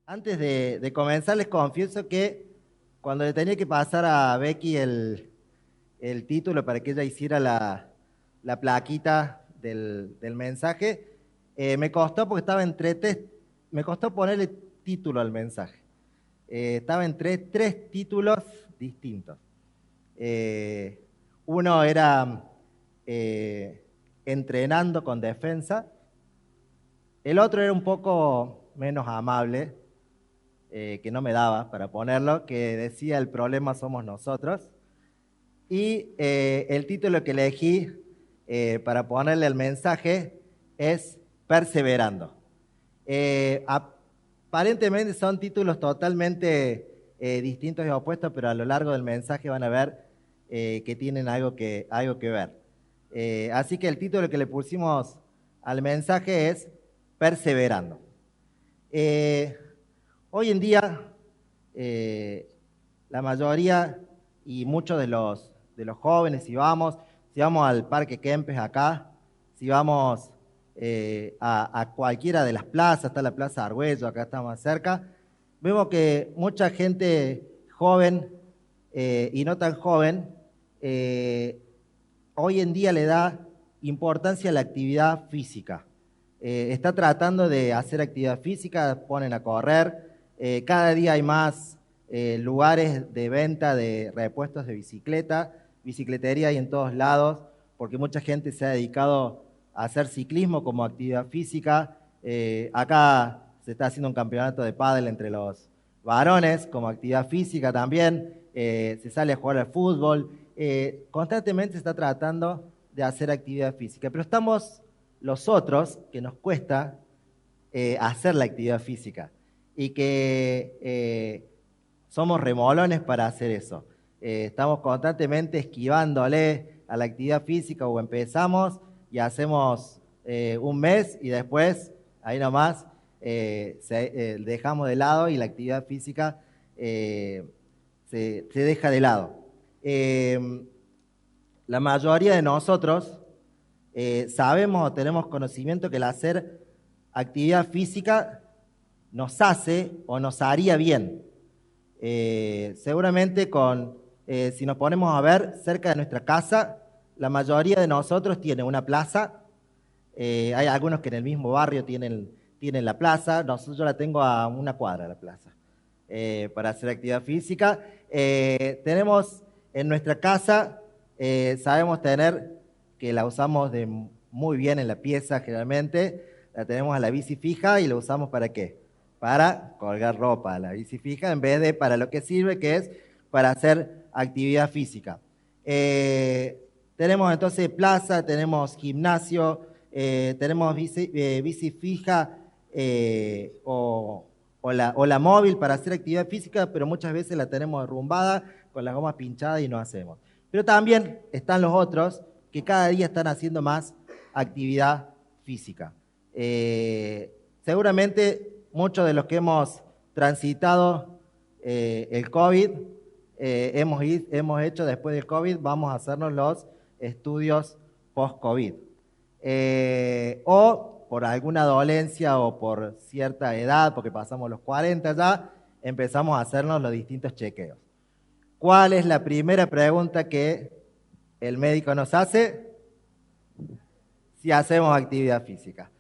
Antes de comenzar, les confieso que cuando le tenía que pasar a Becky el título para que ella hiciera la plaquita del mensaje, me costó porque estaba entre me costó ponerle título al mensaje. Estaba entre tres títulos distintos. Eh, Uno era entrenando con defensa, el otro era un poco menos amable, que no me daba para ponerlo, que decía el problema somos nosotros. Y el título que elegí para ponerle el mensaje es Perseverando. Aparentemente son títulos totalmente distintos y opuestos, pero a lo largo del mensaje van a ver que tienen algo que ver. Así que el título que le pusimos al mensaje es Perseverando. Eh, Hoy en día, eh, la mayoría y muchos de los jóvenes, si vamos al Parque Kempes acá, si vamos a cualquiera de las plazas, está la Plaza Argüello, acá está más cerca, vemos que mucha gente joven y no tan joven, eh, hoy en día le da importancia a la actividad física. Está tratando de hacer actividad física, ponen a correr. Cada día hay más lugares de venta de repuestos de bicicleta, bicicletería hay en todos lados, porque mucha gente se ha dedicado a hacer ciclismo como actividad física. Acá se está haciendo un campeonato de pádel entre los varones como actividad física también. Se sale a jugar al fútbol. Constantemente se está tratando de hacer actividad física, pero estamos los otros que nos cuesta hacer la actividad física y que somos remolones para hacer eso. Estamos constantemente esquivándole a la actividad física o empezamos y hacemos un mes y después, ahí nomás, dejamos de lado y la actividad física se deja de lado. La mayoría de nosotros sabemos o tenemos conocimiento que el hacer actividad física nos hace o nos haría bien. Seguramente si nos ponemos a ver cerca de nuestra casa, la mayoría de nosotros tiene una plaza. Hay algunos que en el mismo barrio tienen la plaza. Yo la tengo a una cuadra la plaza para hacer actividad física. Tenemos en nuestra casa, sabemos tener, que la usamos muy bien en la pieza generalmente, la tenemos a la bici fija y la usamos ¿para qué? Para colgar ropa, la bici fija, en vez de para lo que sirve, que es para hacer actividad física. Tenemos entonces plaza, tenemos gimnasio, tenemos bici fija o la móvil para hacer actividad física, pero muchas veces la tenemos derrumbada con las gomas pinchadas y no hacemos. Pero también están los otros que cada día están haciendo más actividad física. Seguramente muchos de los que hemos transitado el COVID, hemos hecho después del COVID, vamos a hacernos los estudios post-COVID. O por alguna dolencia o por cierta edad, porque pasamos los 40 ya, empezamos a hacernos los distintos chequeos. ¿Cuál es la primera pregunta que el médico nos hace? Si hacemos actividad física.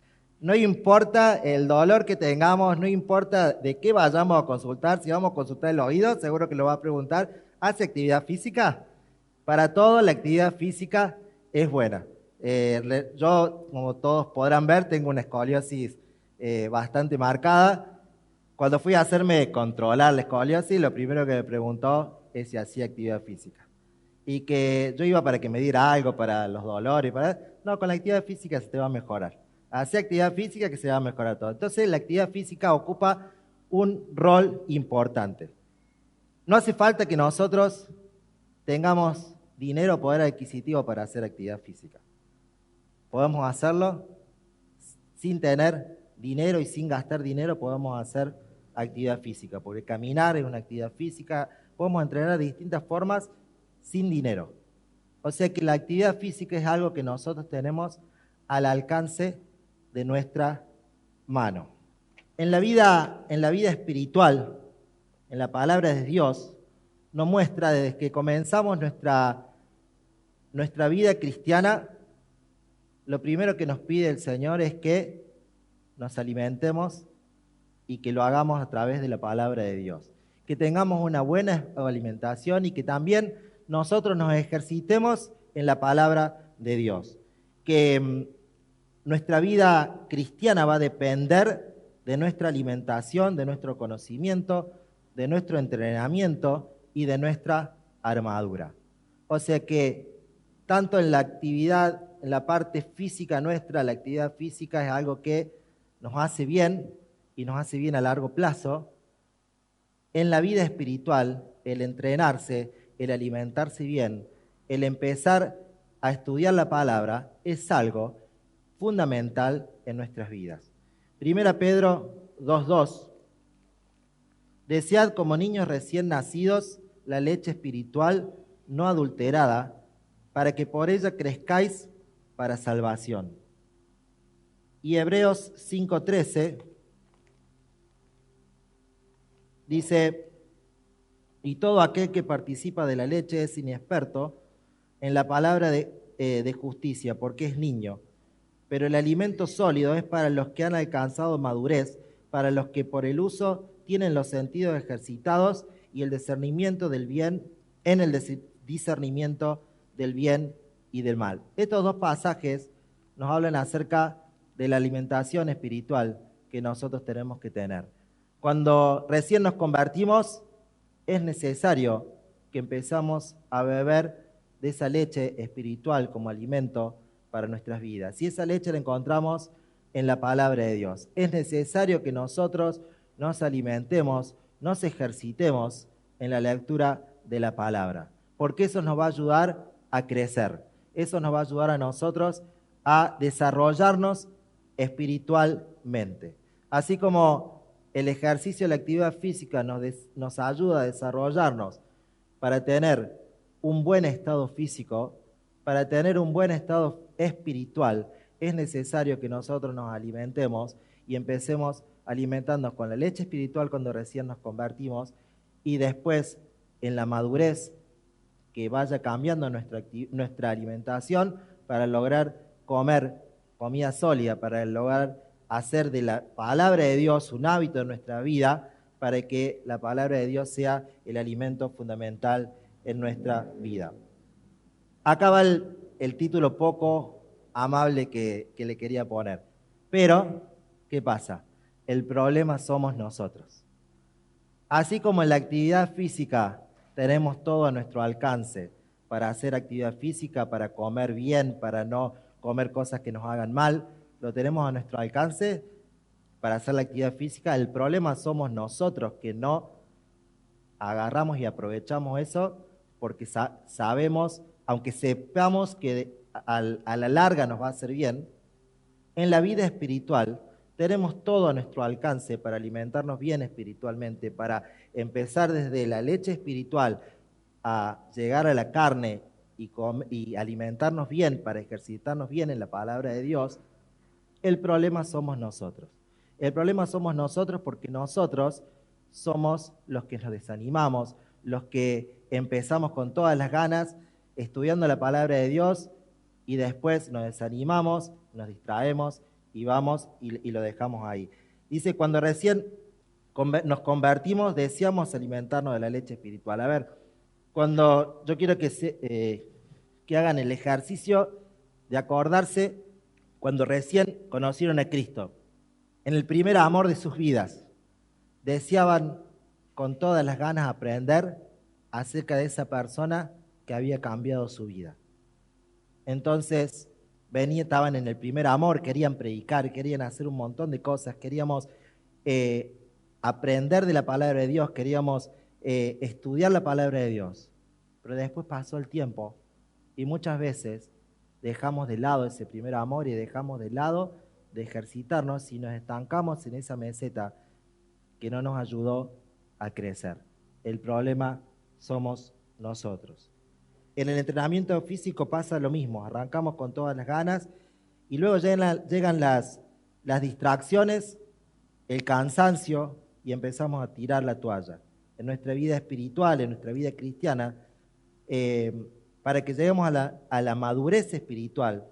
No importa el dolor que tengamos, no importa de qué vayamos a consultar, si vamos a consultar el oído, seguro que lo va a preguntar, ¿hace actividad física? Para todo la actividad física es buena. Yo, como todos podrán ver, tengo una escoliosis bastante marcada. Cuando fui a hacerme controlar la escoliosis, lo primero que me preguntó es si hacía actividad física. Y que yo iba para que me diera algo para los dolores. No, con la actividad física se te va a mejorar. Hace actividad física que se va a mejorar todo. Entonces, la actividad física ocupa un rol importante. No hace falta que nosotros tengamos dinero o poder adquisitivo para hacer actividad física. Podemos hacerlo sin tener dinero y sin gastar dinero, podemos hacer actividad física, porque caminar es una actividad física, podemos entrenar de distintas formas sin dinero. O sea que la actividad física es algo que nosotros tenemos al alcance de nuestra mano. En la vida espiritual, en la palabra de Dios, nos muestra desde que comenzamos nuestra vida cristiana, lo primero que nos pide el Señor es que nos alimentemos y que lo hagamos a través de la palabra de Dios. Que tengamos una buena alimentación y que también nosotros nos ejercitemos en la palabra de Dios. Que nuestra vida cristiana va a depender de nuestra alimentación, de nuestro conocimiento, de nuestro entrenamiento y de nuestra armadura. O sea que tanto en la actividad, en la parte física nuestra, la actividad física es algo que nos hace bien y nos hace bien a largo plazo. En la vida espiritual, el entrenarse, el alimentarse bien, el empezar a estudiar la palabra es algo fundamental en nuestras vidas. Primera Pedro 2:2. Desead como niños recién nacidos la leche espiritual no adulterada, para que por ella crezcáis para salvación. Y Hebreos 5:13 dice, y todo aquel que participa de la leche es inexperto en la palabra de justicia, porque es niño. Pero el alimento sólido es para los que han alcanzado madurez, para los que por el uso tienen los sentidos ejercitados y el discernimiento del bien, en el discernimiento del bien y del mal. Estos dos pasajes nos hablan acerca de la alimentación espiritual que nosotros tenemos que tener. Cuando recién nos convertimos, es necesario que empezamos a beber de esa leche espiritual como alimento para nuestras vidas. Y esa leche la encontramos en la palabra de Dios. Es necesario que nosotros nos alimentemos, nos ejercitemos en la lectura de la palabra, porque eso nos va a ayudar a crecer. Eso nos va a ayudar a nosotros a desarrollarnos espiritualmente. Así como el ejercicio, la actividad física nos ayuda a desarrollarnos para tener un buen estado físico, para tener un buen estado espiritual, es necesario que nosotros nos alimentemos y empecemos alimentándonos con la leche espiritual cuando recién nos convertimos y después en la madurez que vaya cambiando nuestra alimentación para lograr comer comida sólida, para lograr hacer de la palabra de Dios un hábito de nuestra vida, para que la palabra de Dios sea el alimento fundamental en nuestra vida. Acá va el título poco amable que le quería poner. Pero, ¿qué pasa? El problema somos nosotros. Así como en la actividad física tenemos todo a nuestro alcance para hacer actividad física, para comer bien, para no comer cosas que nos hagan mal, lo tenemos a nuestro alcance para hacer la actividad física. El problema somos nosotros que no agarramos y aprovechamos eso porque sabemos, aunque sepamos que a la larga nos va a hacer bien, en la vida espiritual tenemos todo a nuestro alcance para alimentarnos bien espiritualmente, para empezar desde la leche espiritual a llegar a la carne y alimentarnos bien, para ejercitarnos bien en la palabra de Dios. El problema somos nosotros. El problema somos nosotros porque nosotros somos los que nos desanimamos, los que empezamos con todas las ganas estudiando la palabra de Dios y después nos desanimamos, nos distraemos y vamos y lo dejamos ahí. Dice, cuando recién nos convertimos, deseamos alimentarnos de la leche espiritual. A ver, cuando yo quiero que hagan el ejercicio de acordarse cuando recién conocieron a Cristo, en el primer amor de sus vidas, deseaban con todas las ganas aprender acerca de esa persona que había cambiado su vida. Entonces, estaban en el primer amor, querían predicar, querían hacer un montón de cosas, queríamos aprender de la palabra de Dios, queríamos estudiar la palabra de Dios. Pero después pasó el tiempo y muchas veces dejamos de lado ese primer amor y dejamos de lado de ejercitarnos y nos estancamos en esa meseta que no nos ayudó a crecer. El problema somos nosotros. En el entrenamiento físico pasa lo mismo, arrancamos con todas las ganas y luego llegan las distracciones el cansancio y empezamos a tirar la toalla. En nuestra vida espiritual, en nuestra vida cristiana, eh, para que lleguemos a la madurez espiritual,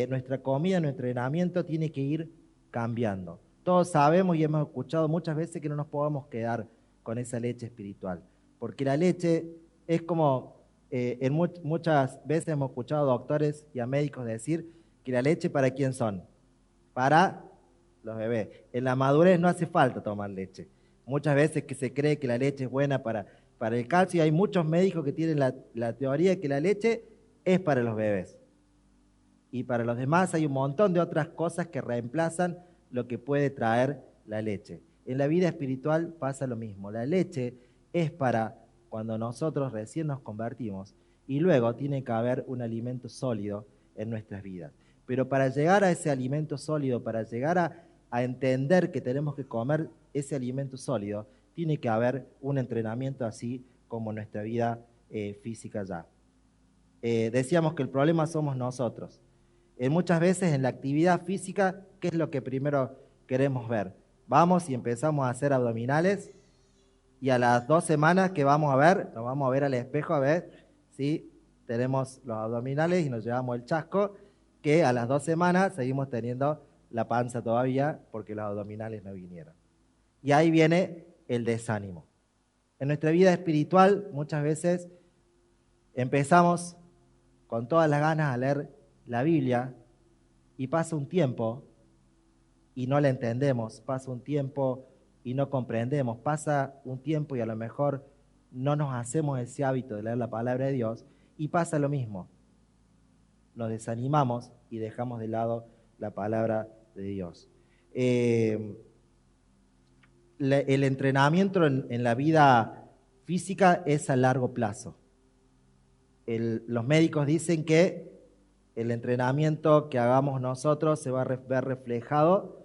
nuestra comida, nuestro entrenamiento tiene que ir cambiando. Todos sabemos y hemos escuchado muchas veces que no nos podemos quedar con esa leche espiritual, porque la leche es como, muchas veces hemos escuchado a doctores y a médicos decir que la leche ¿para quién son? Para los bebés. En la madurez no hace falta tomar leche. Muchas veces que se cree que la leche es buena para el calcio, y hay muchos médicos que tienen la teoría de que la leche es para los bebés. Y para los demás hay un montón de otras cosas que reemplazan lo que puede traer la leche. En la vida espiritual pasa lo mismo. La leche es para cuando nosotros recién nos convertimos y luego tiene que haber un alimento sólido en nuestras vidas. Pero para llegar a ese alimento sólido, para llegar a entender que tenemos que comer ese alimento sólido, tiene que haber un entrenamiento así como en nuestra vida física ya. Decíamos que el problema somos nosotros. Muchas veces en la actividad física, ¿qué es lo que primero queremos ver? Vamos y empezamos a hacer abdominales y a las 2 semanas que vamos a ver, nos vamos a ver al espejo a ver si tenemos los abdominales y nos llevamos el chasco, que a las 2 semanas seguimos teniendo la panza todavía porque los abdominales no vinieron. Y ahí viene el desánimo. En nuestra vida espiritual muchas veces empezamos con todas las ganas a leer la Biblia y pasa un tiempo y no la entendemos, pasa un tiempo y no comprendemos, pasa un tiempo y a lo mejor no nos hacemos ese hábito de leer la palabra de Dios y pasa lo mismo, nos desanimamos y dejamos de lado la palabra de Dios. El entrenamiento en la vida física es a largo plazo. Los médicos dicen que el entrenamiento que hagamos nosotros se va a ver reflejado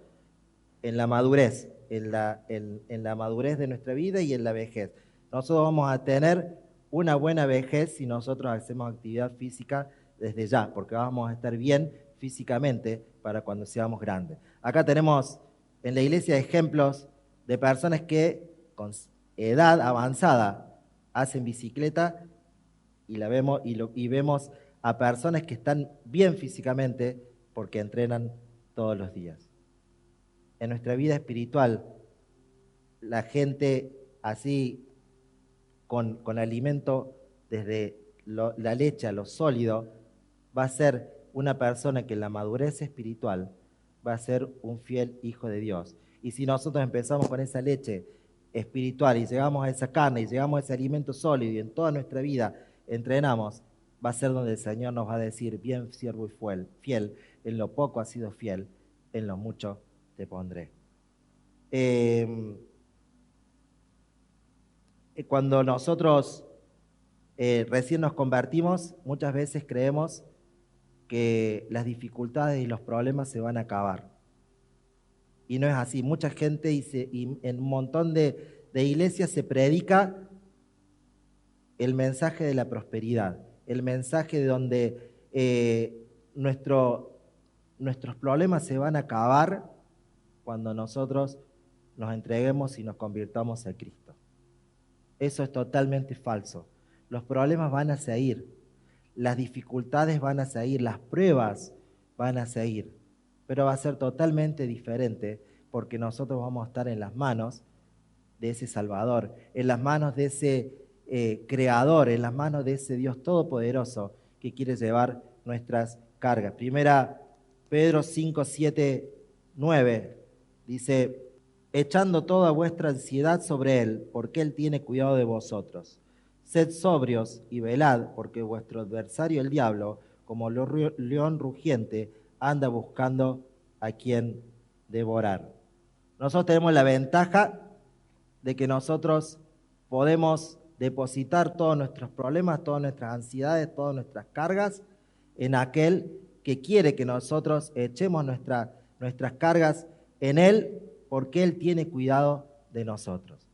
en la madurez, en la madurez de nuestra vida y en la vejez. Nosotros vamos a tener una buena vejez si nosotros hacemos actividad física desde ya, porque vamos a estar bien físicamente para cuando seamos grandes. Acá tenemos en la iglesia ejemplos de personas que con edad avanzada hacen bicicleta y la vemos y vemos a personas que están bien físicamente porque entrenan todos los días. En nuestra vida espiritual, la gente así, con alimento desde la leche a lo sólido, va a ser una persona que en la madurez espiritual va a ser un fiel hijo de Dios. Y si nosotros empezamos con esa leche espiritual y llegamos a esa carne y llegamos a ese alimento sólido y en toda nuestra vida entrenamos, va a ser donde el Señor nos va a decir, bien siervo y fiel, en lo poco has sido fiel, en lo mucho te pondré. Cuando nosotros recién nos convertimos, muchas veces creemos que las dificultades y los problemas se van a acabar. Y no es así. Mucha gente y en un montón de iglesias se predica el mensaje de la prosperidad, el mensaje de donde nuestros problemas se van a acabar cuando nosotros nos entreguemos y nos convirtamos a Cristo. Eso es totalmente falso. Los problemas van a seguir, las dificultades van a seguir, las pruebas van a seguir, pero va a ser totalmente diferente porque nosotros vamos a estar en las manos de ese Salvador, en las manos de ese Creador, en las manos de ese Dios Todopoderoso que quiere llevar nuestras cargas. Primera Pedro 5, 7, 9 dice, echando toda vuestra ansiedad sobre Él, porque Él tiene cuidado de vosotros. Sed sobrios y velad, porque vuestro adversario el diablo, como león rugiente, anda buscando a quien devorar. Nosotros tenemos la ventaja de que nosotros podemos depositar todos nuestros problemas, todas nuestras ansiedades, todas nuestras cargas en aquel que quiere que nosotros echemos nuestras cargas en Él, porque Él tiene cuidado de nosotros.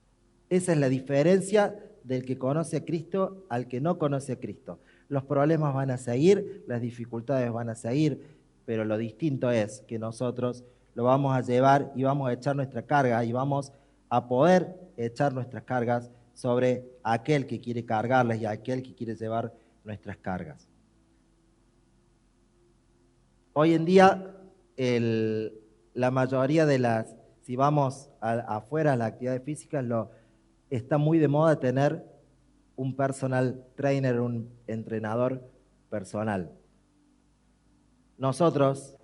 Esa es la diferencia del que conoce a Cristo al que no conoce a Cristo. Los problemas van a seguir, las dificultades van a seguir, pero lo distinto es que nosotros lo vamos a llevar y vamos a echar nuestra carga y vamos a poder echar nuestras cargas sobre aquel que quiere cargarlas y aquel que quiere llevar nuestras cargas. Hoy en día, la mayoría de si vamos afuera a las actividades físicas, está muy de moda tener un personal trainer, un entrenador personal. Nosotros,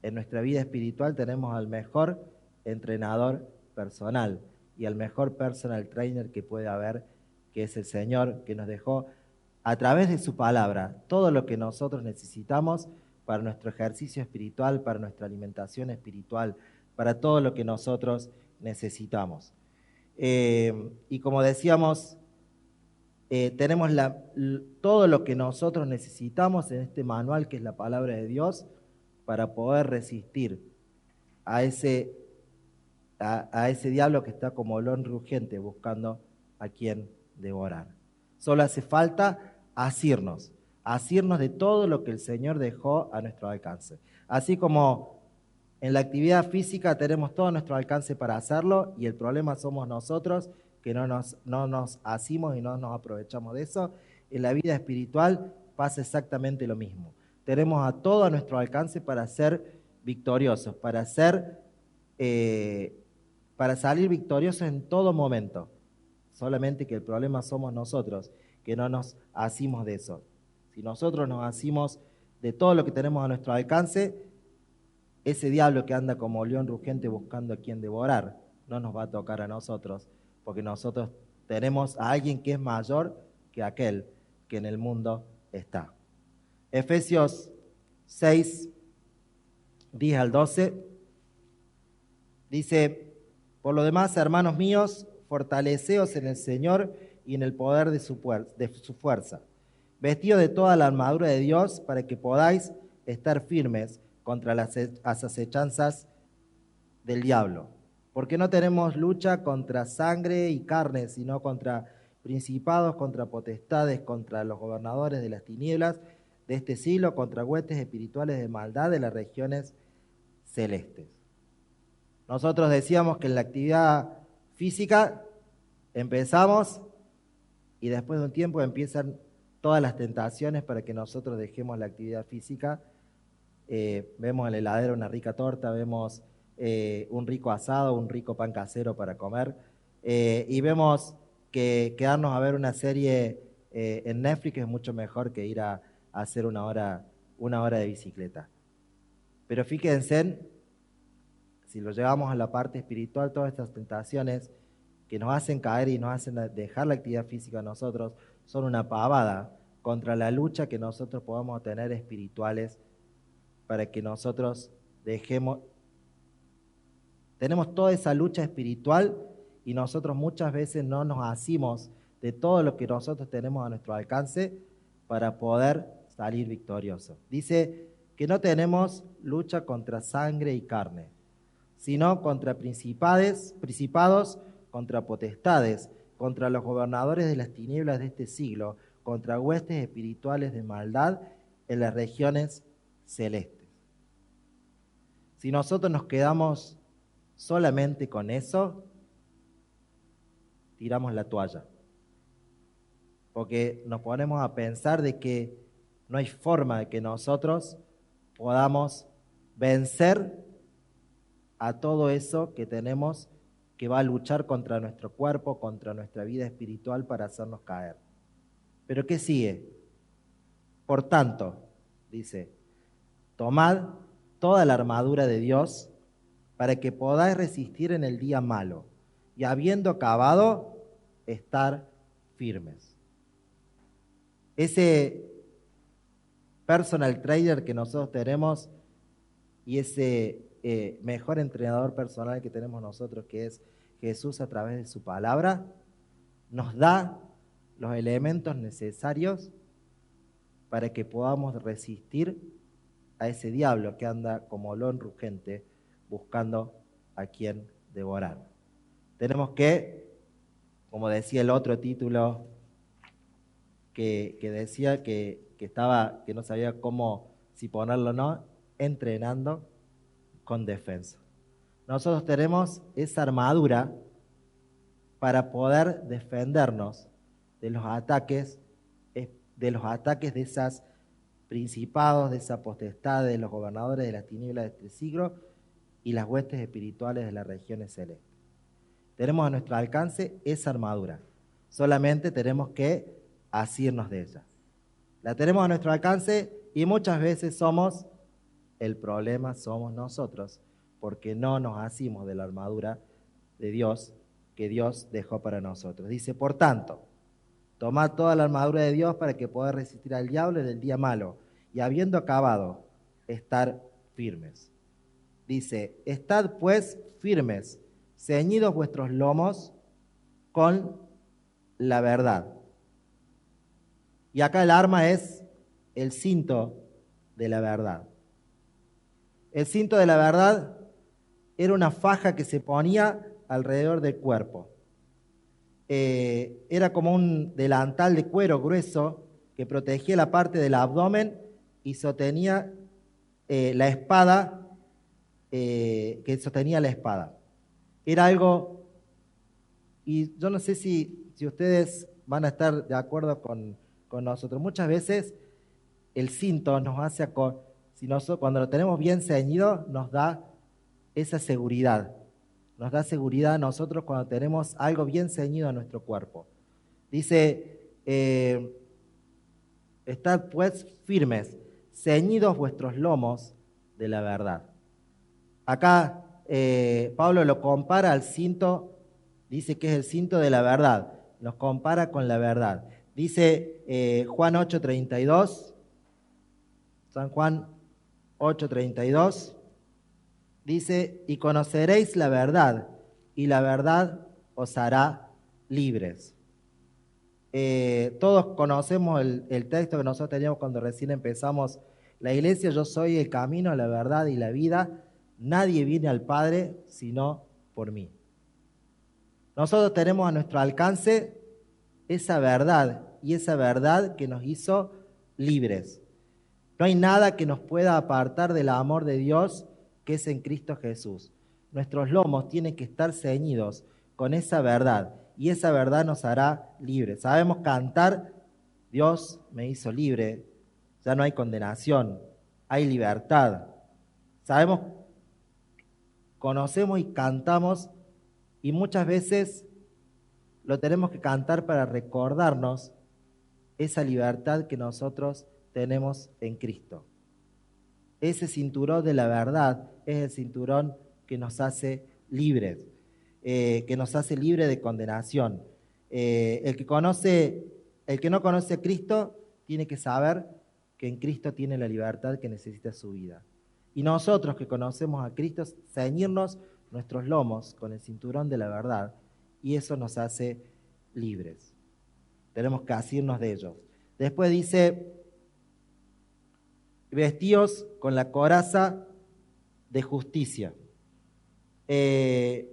en nuestra vida espiritual, tenemos al mejor entrenador personal y al mejor personal trainer que puede haber, que es el Señor, que nos dejó a través de su palabra todo lo que nosotros necesitamos para nuestro ejercicio espiritual, para nuestra alimentación espiritual, para todo lo que nosotros necesitamos. Y como decíamos, tenemos todo lo que nosotros necesitamos en este manual que es la palabra de Dios para poder resistir a ese diablo que está como león rugiente buscando a quien devorar. Solo hace falta asirnos de todo lo que el Señor dejó a nuestro alcance. Así como en la actividad física tenemos todo a nuestro alcance para hacerlo y el problema somos nosotros que no nos asimos y no nos aprovechamos de eso. En la vida espiritual pasa exactamente lo mismo. Tenemos a todo a nuestro alcance para ser victoriosos, para salir victoriosos en todo momento. Solamente que el problema somos nosotros, que no nos asimos de eso. Si nosotros nos asimos de todo lo que tenemos a nuestro alcance, ese diablo que anda como león rugiente buscando a quien devorar, no nos va a tocar a nosotros, porque nosotros tenemos a alguien que es mayor que aquel que en el mundo está. Efesios 6, 10 al 12, dice: por lo demás, hermanos míos, fortaleceos en el Señor y en el poder de su fuerza, vestidos de toda la armadura de Dios para que podáis estar firmes contra las acechanzas del diablo. Porque no tenemos lucha contra sangre y carne, sino contra principados, contra potestades, contra los gobernadores de las tinieblas de este siglo, contra huestes espirituales de maldad de las regiones celestes. Nosotros decíamos que en la actividad física empezamos y después de un tiempo empiezan todas las tentaciones para que nosotros dejemos la actividad física. Vemos en la heladera una rica torta, vemos un rico asado, un rico pan casero para comer, y vemos que quedarnos a ver una serie en Netflix es mucho mejor que ir a hacer una hora de bicicleta. Pero fíjense, si lo llevamos a la parte espiritual, todas estas tentaciones que nos hacen caer y nos hacen dejar la actividad física a nosotros son una pavada contra la lucha que nosotros podamos tener espirituales para que nosotros tenemos toda esa lucha espiritual y nosotros muchas veces no nos asimos de todo lo que nosotros tenemos a nuestro alcance para poder salir victoriosos. Dice que no tenemos lucha contra sangre y carne, sino contra principados, contra potestades, contra los gobernadores de las tinieblas de este siglo, contra huestes espirituales de maldad en las regiones celestes. Si nosotros nos quedamos solamente con eso, tiramos la toalla. Porque nos ponemos a pensar de que no hay forma de que nosotros podamos vencer a todo eso que tenemos que va a luchar contra nuestro cuerpo, contra nuestra vida espiritual para hacernos caer. Pero ¿qué sigue? Por tanto, dice, tomad toda la armadura de Dios para que podáis resistir en el día malo y habiendo acabado, estar firmes. Ese personal trainer que nosotros tenemos y ese mejor entrenador personal que tenemos nosotros, que es Jesús a través de su palabra, nos da los elementos necesarios para que podamos resistir a ese diablo que anda como león rugente buscando a quien devorar. Tenemos que, como decía el otro título que decía que no sabía cómo, si ponerlo o no, entrenando con defensa. Nosotros tenemos esa armadura para poder defendernos de los ataques de esas principados, de esa potestad, de los gobernadores de las tinieblas de este siglo y las huestes espirituales de las regiones celestes. Tenemos a nuestro alcance esa armadura. Solamente tenemos que asirnos de ella. La tenemos a nuestro alcance y muchas veces el problema somos nosotros, porque no nos asimos de la armadura de Dios que Dios dejó para nosotros. Dice, por tanto, tomad toda la armadura de Dios para que podáis resistir al diablo en el día malo, y habiendo acabado, estar firmes. Dice, estad pues firmes, ceñidos vuestros lomos con la verdad. Y acá el arma es el cinto de la verdad. El cinto de la verdad era una faja que se ponía alrededor del cuerpo. Era como un delantal de cuero grueso que protegía la parte del abdomen y sostenía la espada, Era algo, y yo no sé si ustedes van a estar de acuerdo con nosotros. Muchas veces el cinto nos hace, cuando lo tenemos bien ceñido, nos da esa seguridad. Nos da seguridad a nosotros cuando tenemos algo bien ceñido a nuestro cuerpo. Dice, estad pues firmes, ceñidos vuestros lomos de la verdad. Acá Pablo lo compara al cinto, dice que es el cinto de la verdad, los compara con la verdad. Dice Juan 8:32, San Juan 8:32, dice, y conoceréis la verdad, y la verdad os hará libres. Todos conocemos el texto que nosotros teníamos cuando recién empezamos la iglesia: yo soy el camino, la verdad y la vida, nadie viene al Padre sino por mí. Nosotros tenemos a nuestro alcance esa verdad, y esa verdad que nos hizo libres. No hay nada que nos pueda apartar del amor de Dios que es en Cristo Jesús. Nuestros lomos tienen que estar ceñidos con esa verdad, y esa verdad nos hará libres. Sabemos cantar, Dios me hizo libre, ya no hay condenación, hay libertad. Sabemos, conocemos y cantamos, y muchas veces lo tenemos que cantar para recordarnos esa libertad que nosotros tenemos en Cristo. Ese cinturón de la verdad es el cinturón que nos hace libres, que nos hace libres de condenación. El que no conoce a Cristo tiene que saber que en Cristo tiene la libertad que necesita su vida. Y nosotros que conocemos a Cristo, ceñirnos nuestros lomos con el cinturón de la verdad, y eso nos hace libres. Tenemos que asirnos de ellos. Después dice, vestíos con la coraza de justicia. Dice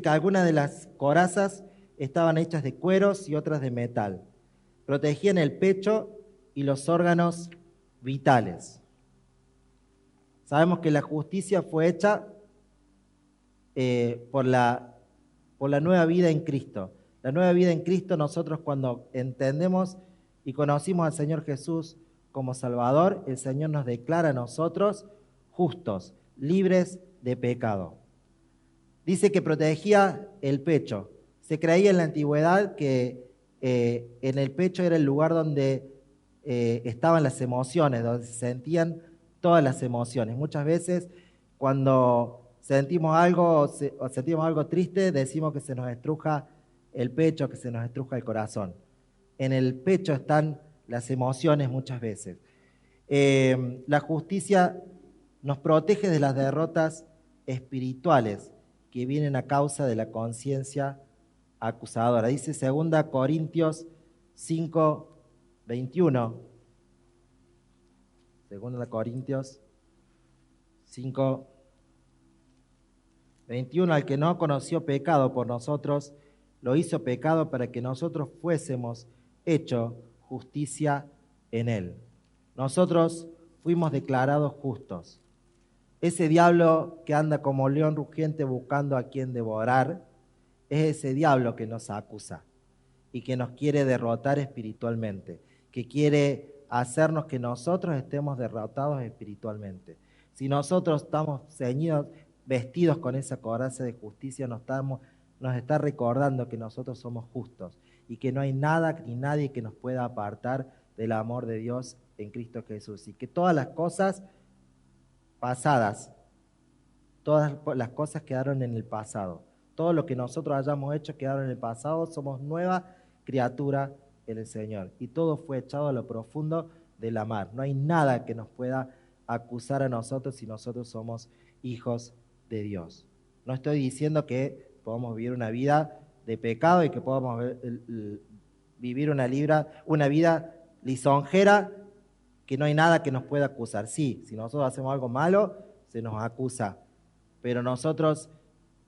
que algunas de las corazas estaban hechas de cueros y otras de metal. Protegían el pecho y los órganos vitales. Sabemos que la justicia fue hecha por la nueva vida en Cristo. La nueva vida en Cristo, nosotros cuando entendemos y conocimos al Señor Jesús como Salvador, el Señor nos declara a nosotros justos, libres de pecado. Dice que protegía el pecho. Se creía en la antigüedad que en el pecho era el lugar donde estaban las emociones, donde se sentían todas las emociones. Muchas veces cuando sentimos algo o sentimos algo triste, decimos que se nos estruja el pecho, que se nos estruja el corazón. En el pecho están las emociones muchas veces. La justicia nos protege de las derrotas espirituales que vienen a causa de la conciencia acusadora. Dice 2 Corintios 5:21. 2 Corintios 5:21. Al que no conoció pecado por nosotros, lo hizo pecado para que nosotros fuésemos hechos justicia en él. Nosotros fuimos declarados justos. Ese diablo que anda como león rugiente buscando a quien devorar, es ese diablo que nos acusa y que nos quiere derrotar espiritualmente, que quiere hacernos que nosotros estemos derrotados espiritualmente. Si nosotros estamos ceñidos, vestidos con esa coraza de justicia, nos está recordando que nosotros somos justos y que no hay nada ni nadie que nos pueda apartar del amor de Dios en Cristo Jesús, y que todas las cosas pasadas, todas las cosas quedaron en el pasado. Todo lo que nosotros hayamos hecho quedaron en el pasado. Somos nueva criatura en el Señor. Y todo fue echado a lo profundo de la mar. No hay nada que nos pueda acusar a nosotros si nosotros somos hijos de Dios. No estoy diciendo que podamos vivir una vida de pecado y que podamos vivir una vida lisonjera, que no hay nada que nos pueda acusar. Sí, si nosotros hacemos algo malo, se nos acusa. Pero nosotros,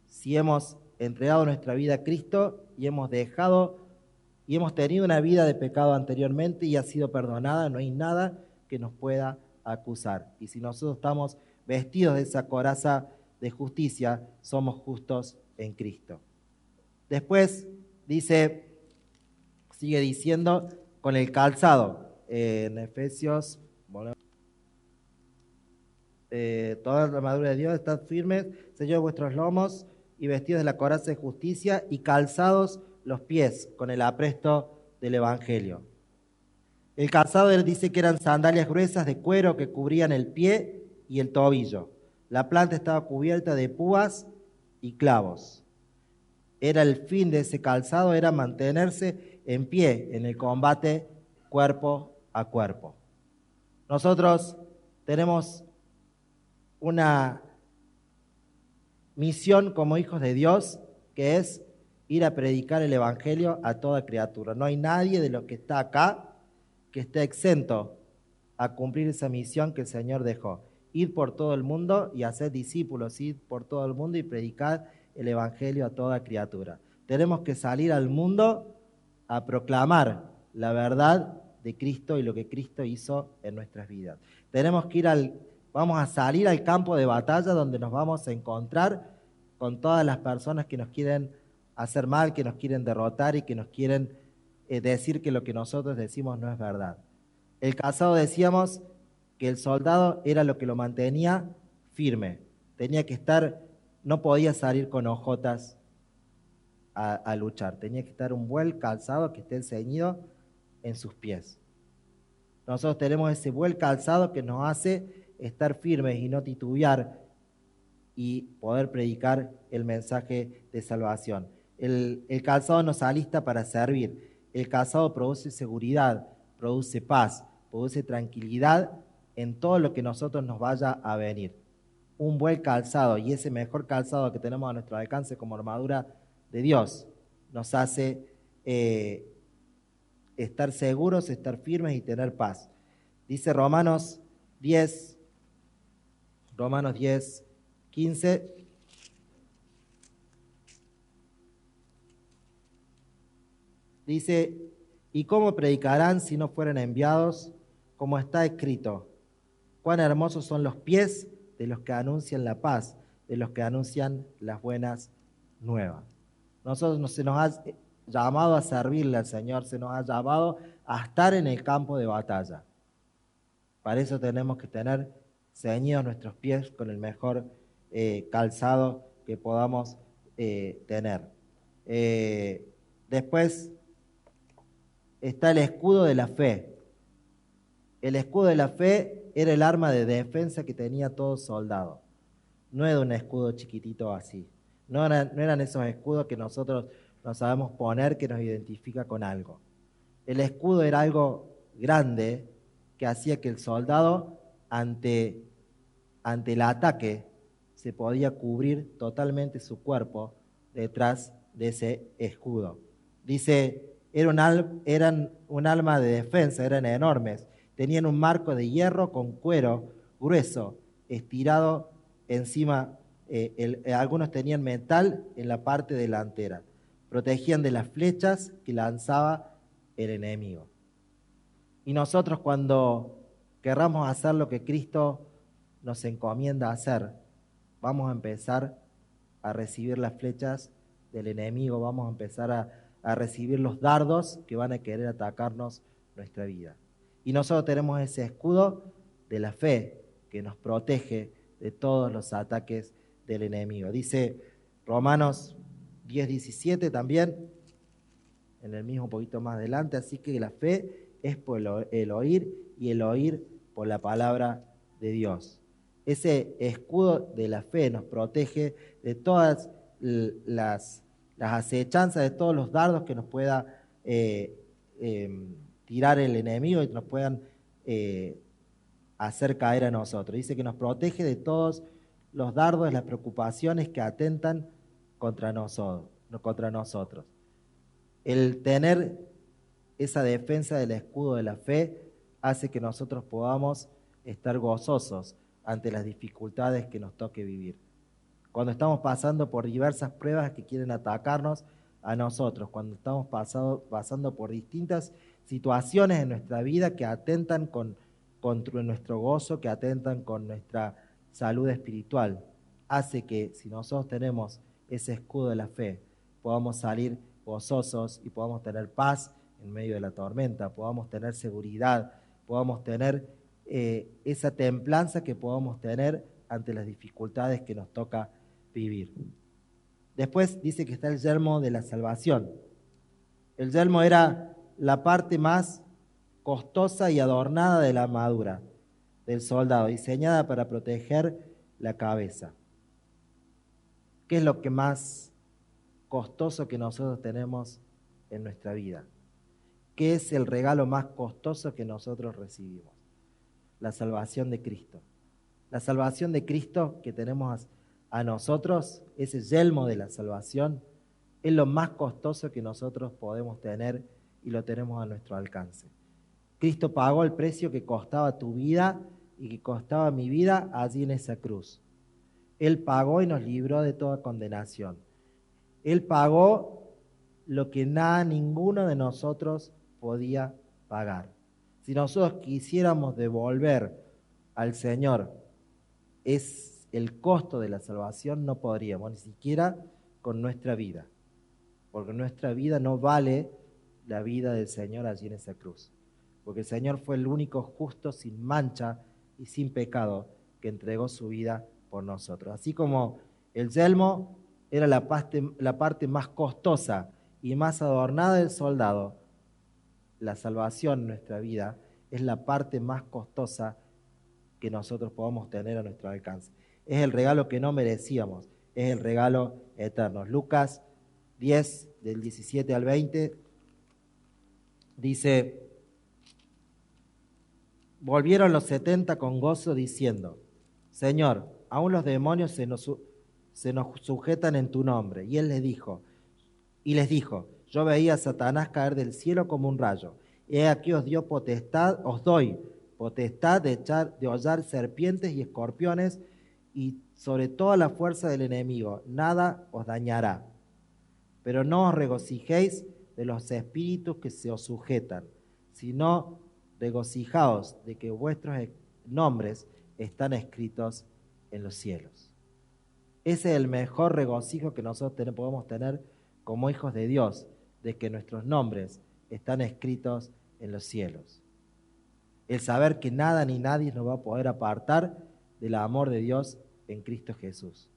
si hemos entregado nuestra vida a Cristo y hemos dejado y hemos tenido una vida de pecado anteriormente y ha sido perdonada, no hay nada que nos pueda acusar. Y si nosotros estamos vestidos de esa coraza de justicia, somos justos en Cristo. Después sigue diciendo, con el calzado, en Efesios, toda la armadura de Dios, estad firmes, ceñidos vuestros lomos y vestidos de la coraza de justicia y calzados los pies con el apresto del Evangelio. El calzado dice que eran sandalias gruesas de cuero que cubrían el pie y el tobillo. La planta estaba cubierta de púas y clavos. Era el fin de ese calzado, era mantenerse en pie en el combate cuerpo a cuerpo. Nosotros tenemos una misión como hijos de Dios, que es ir a predicar el Evangelio a toda criatura. No hay nadie de los que está acá que esté exento a cumplir esa misión que el Señor dejó. Ir por todo el mundo y hacer discípulos, ir por todo el mundo y predicar el Evangelio a toda criatura. Tenemos que salir al mundo a proclamar la verdad de Cristo y lo que Cristo hizo en nuestras vidas. Tenemos que vamos a salir al campo de batalla, donde nos vamos a encontrar con todas las personas que nos quieren hacer mal, que nos quieren derrotar y que nos quieren decir que lo que nosotros decimos no es verdad. El calzado, decíamos que el soldado era lo que lo mantenía firme. Tenía que estar, no podía salir con ojotas a luchar. Tenía que estar un buen calzado que esté ceñido en sus pies. Nosotros tenemos ese buen calzado que nos hace estar firmes y no titubear y poder predicar el mensaje de salvación. El calzado nos alista para servir. El calzado produce seguridad, produce paz, produce tranquilidad en todo lo que nosotros nos vaya a venir. Un buen calzado, y ese mejor calzado que tenemos a nuestro alcance como armadura de Dios, nos hace estar seguros, estar firmes y tener paz. Dice Romanos 10, 15. Dice, ¿y cómo predicarán si no fueran enviados? Como está escrito, cuán hermosos son los pies de los que anuncian la paz, de los que anuncian las buenas nuevas. Nosotros se nos ha llamado a servirle al Señor, se nos ha llamado a estar en el campo de batalla. Para eso tenemos que tener ceñidos nuestros pies con el mejor calzado que podamos tener. Después está el escudo de la fe. El escudo de la fe era el arma de defensa que tenía todo soldado. No era un escudo chiquitito así. No eran esos escudos que nosotros nos sabemos poner, que nos identifica con algo. El escudo era algo grande que hacía que el soldado, ante el ataque, se podía cubrir totalmente su cuerpo detrás de ese escudo. Dice, eran un arma de defensa, eran enormes. Tenían un marco de hierro con cuero grueso, estirado encima. Algunos tenían metal en la parte delantera. Protegían de las flechas que lanzaba el enemigo. Y nosotros, cuando querramos hacer lo que Cristo nos encomienda hacer. Vamos a empezar a recibir las flechas del enemigo, vamos a empezar a recibir los dardos que van a querer atacarnos nuestra vida. Y nosotros tenemos ese escudo de la fe que nos protege de todos los ataques del enemigo. Dice Romanos 10:17 también, en el mismo poquito más adelante, así que la fe es por el oír y el oír por la palabra de Dios. Ese escudo de la fe nos protege de todas las acechanzas, de todos los dardos que nos pueda tirar el enemigo y nos puedan hacer caer a nosotros. Dice que nos protege de todos los dardos, las preocupaciones que atentan contra nosotros. El tener esa defensa del escudo de la fe hace que nosotros podamos estar gozosos ante las dificultades que nos toque vivir. Cuando estamos pasando por diversas pruebas que quieren atacarnos a nosotros, cuando estamos pasando por distintas situaciones en nuestra vida que atentan contra nuestro gozo, que atentan con nuestra salud espiritual, hace que si nosotros tenemos ese escudo de la fe, podamos salir gozosos y podamos tener paz en medio de la tormenta, podamos tener seguridad, podamos tener esa templanza que podamos tener ante las dificultades que nos toca vivir. Después dice que está el yelmo de la salvación. El yelmo era la parte más costosa y adornada de la armadura del soldado, diseñada para proteger la cabeza. ¿Qué es lo que más costoso que nosotros tenemos en nuestra vida? ¿Qué es el regalo más costoso que nosotros recibimos? La salvación de Cristo. La salvación de Cristo que tenemos a nosotros, ese yelmo de la salvación, es lo más costoso que nosotros podemos tener y lo tenemos a nuestro alcance. Cristo pagó el precio que costaba tu vida y que costaba mi vida allí en esa cruz. Él pagó y nos libró de toda condenación. Él pagó lo que ninguno de nosotros podía pagar. Si nosotros quisiéramos devolver al Señor es el costo de la salvación, no podríamos, ni siquiera con nuestra vida, porque nuestra vida no vale la vida del Señor allí en esa cruz, porque el Señor fue el único justo, sin mancha y sin pecado, que entregó su vida por nosotros. Así como el yelmo era la parte más costosa y más adornada del soldado, la salvación en nuestra vida es la parte más costosa que nosotros podamos tener a nuestro alcance. Es el regalo que no merecíamos, es el regalo eterno. Lucas 10, del 17 al 20, dice: volvieron los 70 con gozo diciendo: Señor, aún los demonios se nos sujetan en tu nombre. Y él les dijo, yo veía a Satanás caer del cielo como un rayo. He aquí os doy potestad de hollar serpientes y escorpiones y sobre toda la fuerza del enemigo, nada os dañará. Pero no os regocijéis de los espíritus que se os sujetan, sino regocijaos de que vuestros nombres están escritos en los cielos. Ese es el mejor regocijo que nosotros podemos tener como hijos de Dios, de que nuestros nombres están escritos en los cielos. El saber que nada ni nadie nos va a poder apartar del amor de Dios en Cristo Jesús.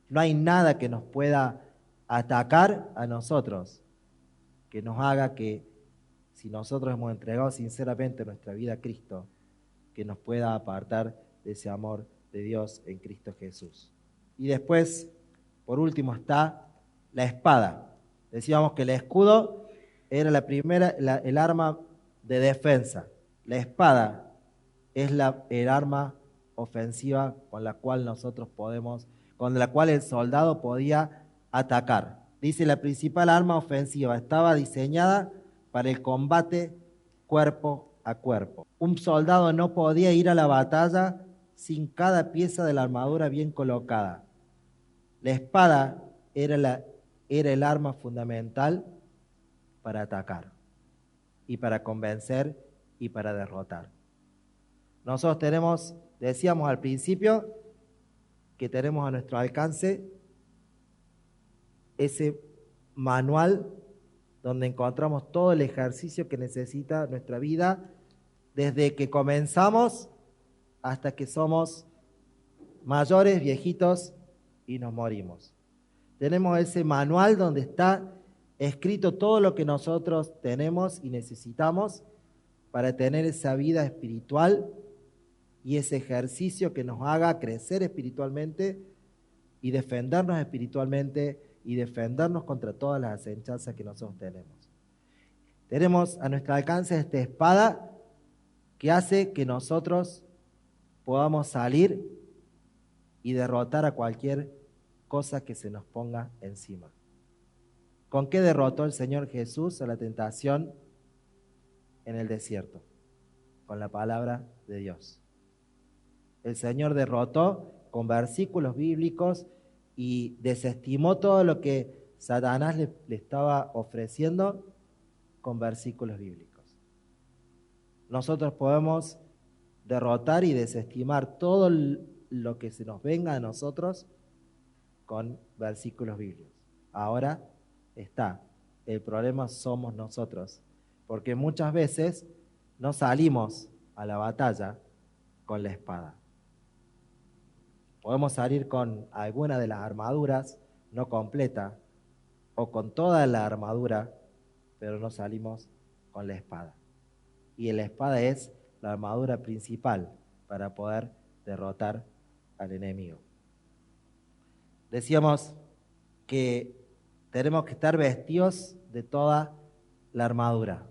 No hay nada que nos pueda atacar a nosotros, que nos haga que, si nosotros hemos entregado sinceramente nuestra vida a Cristo, que nos pueda apartar de ese amor de Dios en Cristo Jesús. Y después, por último, está la espada. Decíamos que el escudo era el arma de defensa. La espada es el arma ofensiva con la cual el soldado podía atacar. Dice: la principal arma ofensiva estaba diseñada para el combate cuerpo a cuerpo. Un soldado no podía ir a la batalla sin cada pieza de la armadura bien colocada. La espada era el arma fundamental para atacar y para convencer y para derrotar. Nosotros tenemos decíamos al principio que tenemos a nuestro alcance ese manual donde encontramos todo el ejercicio que necesita nuestra vida desde que comenzamos hasta que somos mayores, viejitos y nos morimos. Tenemos ese manual donde está escrito todo lo que nosotros tenemos y necesitamos para tener esa vida espiritual y ese ejercicio que nos haga crecer espiritualmente y defendernos espiritualmente y defendernos contra todas las acechanzas que nosotros tenemos. Tenemos a nuestro alcance esta espada que hace que nosotros podamos salir y derrotar a cualquier cosa que se nos ponga encima. ¿Con qué derrotó el Señor Jesús a la tentación en el desierto? Con la palabra de Dios. El Señor derrotó con versículos bíblicos y desestimó todo lo que Satanás le estaba ofreciendo con versículos bíblicos. Nosotros podemos derrotar y desestimar todo lo que se nos venga a nosotros con versículos bíblicos. Ahora está, el problema somos nosotros, porque muchas veces no salimos a la batalla con la espada. Podemos salir con alguna de las armaduras, no completa, o con toda la armadura, pero no salimos con la espada. Y la espada es la armadura principal para poder derrotar al enemigo. Decíamos que tenemos que estar vestidos de toda la armadura.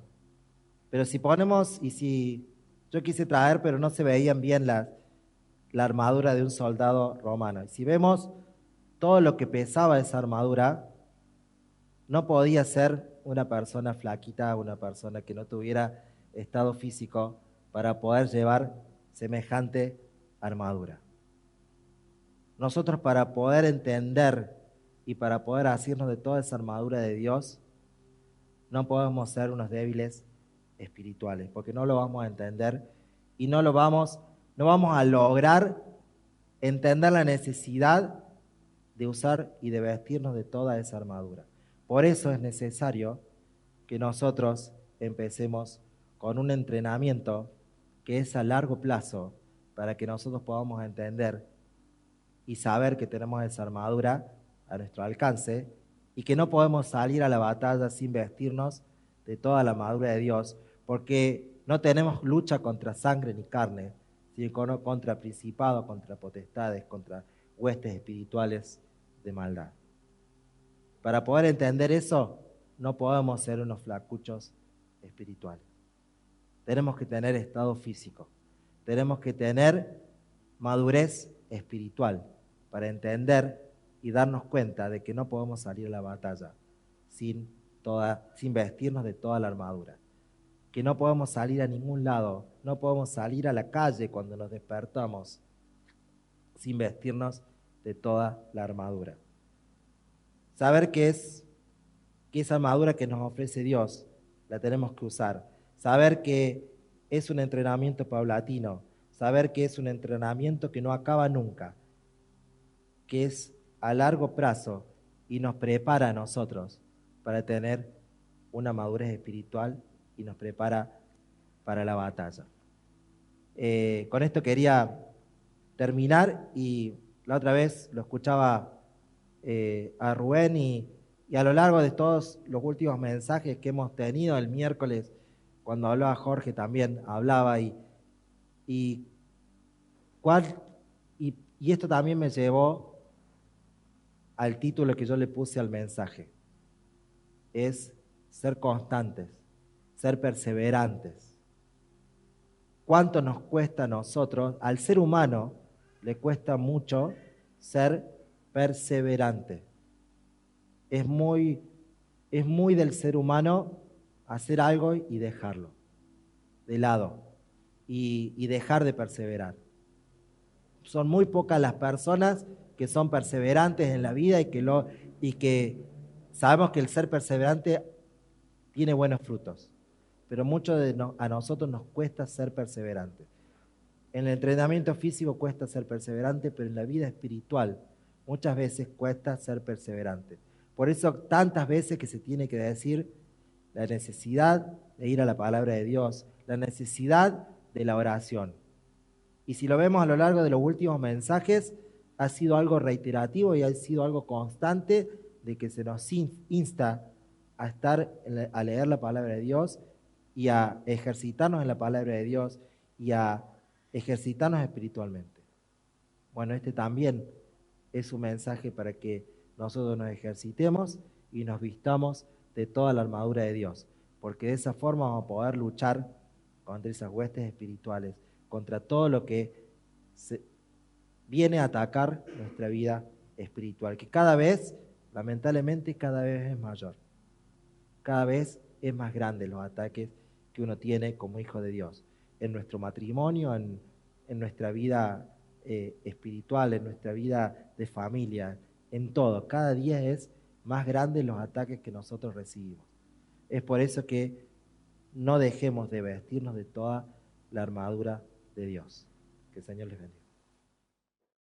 Pero si ponemos, y si yo quise traer, pero no se veían bien la armadura de un soldado romano. Y si vemos todo lo que pesaba esa armadura, no podía ser una persona flaquita, una persona que no tuviera estado físico para poder llevar semejante armadura. Nosotros, para poder entender y para poder asirnos de toda esa armadura de Dios, no podemos ser unos débiles espirituales, porque no lo vamos a entender y no vamos a lograr entender la necesidad de usar y de vestirnos de toda esa armadura. Por eso es necesario que nosotros empecemos con un entrenamiento que es a largo plazo, para que nosotros podamos entender y saber que tenemos esa armadura a nuestro alcance y que no podemos salir a la batalla sin vestirnos de toda la armadura de Dios, porque no tenemos lucha contra sangre ni carne, sino contra principados, contra potestades, contra huestes espirituales de maldad. Para poder entender eso, no podemos ser unos flacuchos espirituales. Tenemos que tener estado físico, tenemos que tener madurez espiritual para entender y darnos cuenta de que no podemos salir a la batalla sin vestirnos de toda la armadura, que no podemos salir a ningún lado, no podemos salir a la calle cuando nos despertamos sin vestirnos de toda la armadura. Saber que esa armadura que nos ofrece Dios la tenemos que usar. Saber que es un entrenamiento paulatino. Saber que es un entrenamiento que no acaba nunca, que es a largo plazo y nos prepara a nosotros para tener una madurez espiritual y nos prepara para la batalla. Con esto quería terminar, y la otra vez lo escuchaba a Rubén y a lo largo de todos los últimos mensajes que hemos tenido el miércoles, cuando hablaba Jorge también hablaba y esto también me llevó al título que yo le puse al mensaje. Es ser constantes, ser perseverantes. ¿Cuánto nos cuesta a nosotros? Al ser humano le cuesta mucho ser perseverante. Es muy del ser humano hacer algo y dejarlo de lado y dejar de perseverar. Son muy pocas las personas que son perseverantes en la vida y que sabemos que el ser perseverante tiene buenos frutos, pero mucho a nosotros nos cuesta ser perseverantes. En el entrenamiento físico cuesta ser perseverante, pero en la vida espiritual muchas veces cuesta ser perseverante. Por eso tantas veces que se tiene que decir la necesidad de ir a la palabra de Dios, la necesidad de la oración. Y si lo vemos a lo largo de los últimos mensajes, ha sido algo reiterativo y ha sido algo constante de que se nos insta a a leer la palabra de Dios y a ejercitarnos en la palabra de Dios y a ejercitarnos espiritualmente. Bueno, este también es un mensaje para que nosotros nos ejercitemos y nos vistamos de toda la armadura de Dios, porque de esa forma vamos a poder luchar contra esas huestes espirituales, contra todo lo que viene a atacar nuestra vida espiritual, que cada vez, lamentablemente, cada vez es mayor. Cada vez es más grande los ataques que uno tiene como hijo de Dios, en nuestro matrimonio, en nuestra vida espiritual, en nuestra vida de familia, en todo. Cada día es más grande los ataques que nosotros recibimos. Es por eso que no dejemos de vestirnos de toda la armadura de Dios. Que el Señor les bendiga.